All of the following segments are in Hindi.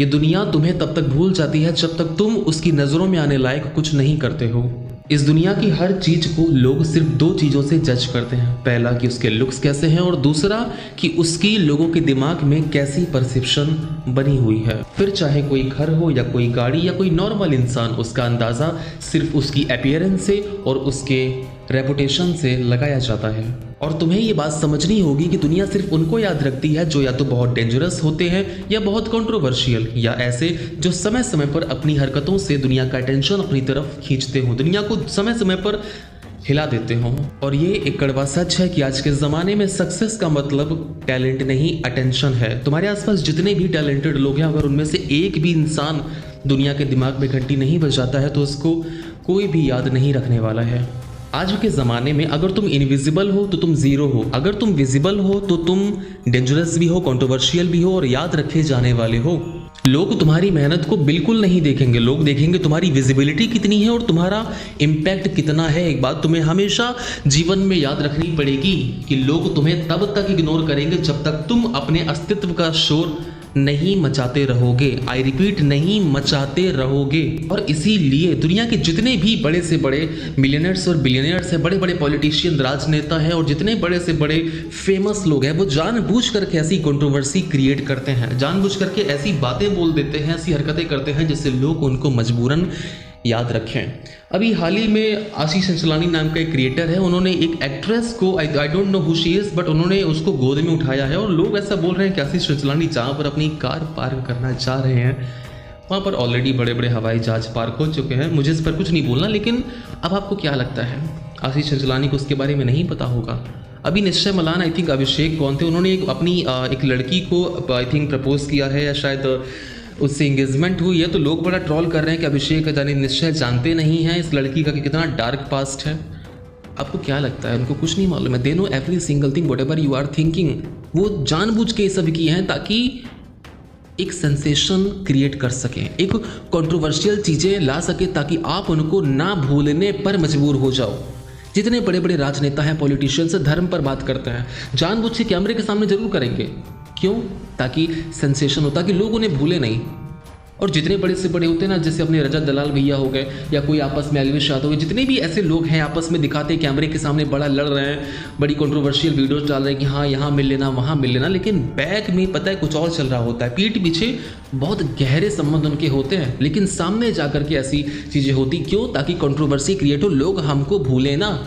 ये दुनिया तुम्हें तब तक भूल जाती है जब तक तुम उसकी नज़रों में आने लायक कुछ नहीं करते हो। इस दुनिया की हर चीज को लोग सिर्फ दो चीज़ों से जज करते हैं, पहला कि उसके लुक्स कैसे हैं और दूसरा कि उसकी लोगों के दिमाग में कैसी परसेप्शन बनी हुई है। फिर चाहे कोई घर हो या कोई गाड़ी या कोई नॉर्मल इंसान, उसका अंदाज़ा सिर्फ उसकी अपीयरेंस से और उसके रेपुटेशन से लगाया जाता है। और तुम्हें ये बात समझनी होगी कि दुनिया सिर्फ उनको याद रखती है जो या तो बहुत डेंजरस होते हैं या बहुत कंट्रोवर्शियल, या ऐसे जो समय समय पर अपनी हरकतों से दुनिया का अटेंशन अपनी तरफ खींचते हों, दुनिया को समय समय पर हिला देते हों। और ये एक कड़वा सच है कि आज के ज़माने में सक्सेस का मतलब टैलेंट नहीं, अटेंशन है। तुम्हारे आसपास जितने भी टैलेंटेड लोग हैं, अगर उनमें से एक भी इंसान दुनिया के दिमाग में घंटी नहीं बजाता है तो उसको कोई भी याद नहीं रखने वाला है। आज के ज़माने में अगर तुम इनविजिबल हो तो तुम ज़ीरो हो, अगर तुम विजिबल हो तो तुम डेंजरस भी हो, कंट्रोवर्शियल भी हो और याद रखे जाने वाले हो। लोग तुम्हारी मेहनत को बिल्कुल नहीं देखेंगे, लोग देखेंगे तुम्हारी विजिबिलिटी कितनी है और तुम्हारा इम्पैक्ट कितना है। एक बात तुम्हें हमेशा जीवन में याद रखनी पड़ेगी कि लोग तुम्हें तब तक इग्नोर करेंगे जब तक तुम अपने अस्तित्व का शोर नहीं मचाते रहोगे। आई रिपीट, नहीं मचाते रहोगे। और इसीलिए दुनिया के जितने भी बड़े से बड़े मिलियनर्स और बिलियनर्स हैं, बड़े बड़े पॉलिटिशियन, राजनेता हैं और जितने बड़े से बड़े फेमस लोग हैं, वो जानबूझ करके ऐसी कंट्रोवर्सी क्रिएट करते हैं, जानबूझ करके ऐसी बातें बोल देते हैं, ऐसी हरकतें करते हैं जिससे लोग उनको मजबूरन याद रखें। अभी हाल ही में आशीष चंचलानी नाम का एक क्रिएटर है, उन्होंने एक एक्ट्रेस को, I don't know who she is, but उन्होंने उसको गोद में उठाया है और लोग ऐसा बोल रहे हैं कि आशीष चंचलानी जहाँ पर अपनी कार पार्क करना चाह रहे हैं वहाँ पर ऑलरेडी बड़े बड़े हवाई जहाज पार्क हो चुके हैं। मुझे इस पर कुछ नहीं बोलना, लेकिन अब आपको क्या लगता है, आशीष चंचलानी को उसके बारे में नहीं पता होगा? अभी निश्चय मलान, आई थिंक अभिषेक कौन थे, उन्होंने अपनी एक लड़की को आई थिंक प्रपोज किया है या शायद उससे इंगेजमेंट हुई है, तो लोग बड़ा ट्रोल कर रहे हैं कि अभिषेक जानी निश्चय जानते नहीं हैं इस लड़की का कि कितना डार्क पास्ट है। आपको क्या लगता है, उनको कुछ नहीं मालूम है? They know every single thing whatever you are thinking. वो जानबूझ के ये सब किए हैं ताकि एक सेंसेशन क्रिएट कर सकें, एक कंट्रोवर्शियल चीज़ें ला सके ताकि आप उनको ना भूलने पर मजबूर हो जाओ। जितने बड़े बड़े राजनेता हैं, पॉलिटिशियंस धर्म पर बात करते हैं, जानबूझ के कैमरे के सामने जरूर करेंगे। क्यों? ताकि सेंसेशन हो, ताकि लोग उन्हें भूले नहीं। और जितने बड़े से बड़े होते हैं ना, जैसे अपने रजत दलाल भैया हो गए या कोई आपस में अलविश यादव हो गए, जितने भी ऐसे लोग हैं आपस में दिखाते हैं कैमरे के सामने बड़ा लड़ रहे हैं, बड़ी कंट्रोवर्शियल वीडियोस डाल रहे हैं कि हाँ यहाँ मिल लेना वहाँ मिल लेना, लेकिन बैक में पता है कुछ और चल रहा होता है। पीठ पीछे बहुत गहरे संबंध उनके होते हैं, लेकिन सामने जाकर के ऐसी चीज़ें होती क्यों? ताकि कंट्रोवर्सी क्रिएट हो, लोग हमको भूले ना।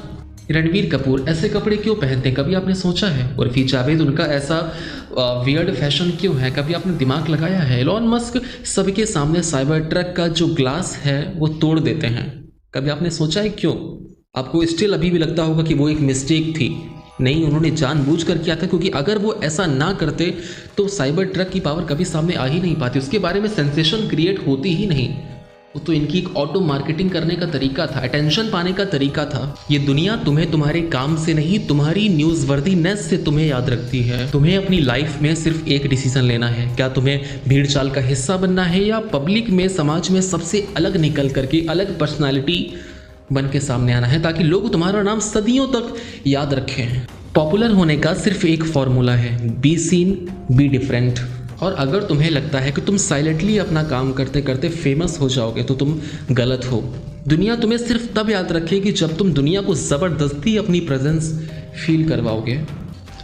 रणबीर कपूर ऐसे कपड़े क्यों पहनते हैं, कभी आपने सोचा है? उर्फी जावेद, उनका ऐसा वियर्ड फैशन क्यों है, कभी आपने दिमाग लगाया है? एलॉन मस्क सबके सामने साइबर ट्रक का जो ग्लास है वो तोड़ देते हैं, कभी आपने सोचा है क्यों? आपको स्टिल अभी भी लगता होगा कि वो एक मिस्टेक थी? नहीं, उन्होंने जानबूझ कर किया था, क्योंकि अगर वो ऐसा ना करते तो साइबर ट्रक की पावर कभी सामने आ ही नहीं पाती, उसके बारे में सेंसेशन क्रिएट होती ही नहीं। वो तो इनकी एक ऑटो मार्केटिंग करने का तरीका था, अटेंशन पाने का तरीका था। ये दुनिया तुम्हें तुम्हारे काम से नहीं, तुम्हारी न्यूज़ वर्दीनेस से तुम्हें याद रखती है। तुम्हें अपनी लाइफ में सिर्फ एक डिसीजन लेना है, क्या तुम्हें भीड़ चाल का हिस्सा बनना है या पब्लिक में, समाज में सबसे अलग निकल करके अलग पर्सनालिटी बन के सामने आना है, ताकि लोग तुम्हारा नाम सदियों तक याद रखें। पॉपुलर होने का सिर्फ एक फॉर्मूला है, बी सीन बी डिफरेंट। और अगर तुम्हें लगता है कि तुम साइलेंटली अपना काम करते करते फेमस हो जाओगे तो तुम गलत हो। दुनिया तुम्हें सिर्फ तब याद रखेगी जब तुम दुनिया को ज़बरदस्ती अपनी प्रेजेंस फील करवाओगे।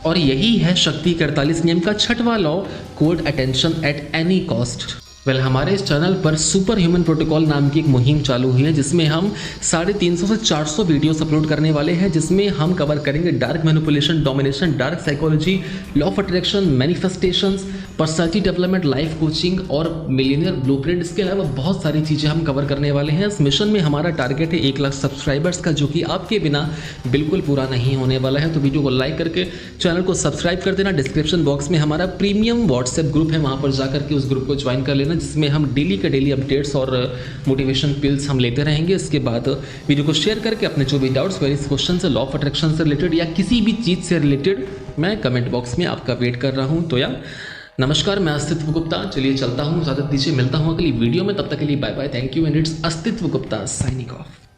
और यही है शक्ति के 48 नियम का 6वां law, code attention at any cost. हमारे इस चैनल पर सुपर ह्यूमन प्रोटोकॉल नाम की एक मुहिम चालू हुई है, जिसमें हम 350 से 400 वीडियोस अपलोड करने वाले हैं, जिसमें हम कवर करेंगे dark manipulation, domination, dark psychology, law of attraction, manifestations, personality development, life coaching और मिलियनियर ब्लूप्रिंट। इसके अलावा बहुत सारी चीज़ें हम कवर करने वाले हैं। इस मिशन में हमारा टारगेट है 1 लाख सब्सक्राइबर्स का, जो कि आपके बिना बिल्कुल पूरा नहीं होने वाला है। तो वीडियो को लाइक करके चैनल को सब्सक्राइब कर देना। डिस्क्रिप्शन बॉक्स में हमारा प्रीमियम व्हाट्सएप ग्रुप है, वहाँ पर जाकर के उस ग्रुप को ज्वाइन कर लेना, जिसमें हम डेली के डेली अपडेट्स और मोटिवेशन पिल्स हम लेते रहेंगे। इसके बाद वीडियो को शेयर करके अपने जो भी डाउट्स, क्वेरीज, क्वेश्चन से, लॉ ऑफ अट्रैक्शन से रिलेटेड या किसी भी चीज़ से रिलेटेड, मैं कमेंट बॉक्स में आपका वेट कर रहा हूँ। तो यार नमस्कार, मैं अस्तित्व गुप्ता, चलिए चलता हूँ, इजाजत दीजिए, मिलता हूँ अगली वीडियो में, तब तक के लिए bye bye, thank you and it's Astitva Gupta signing off.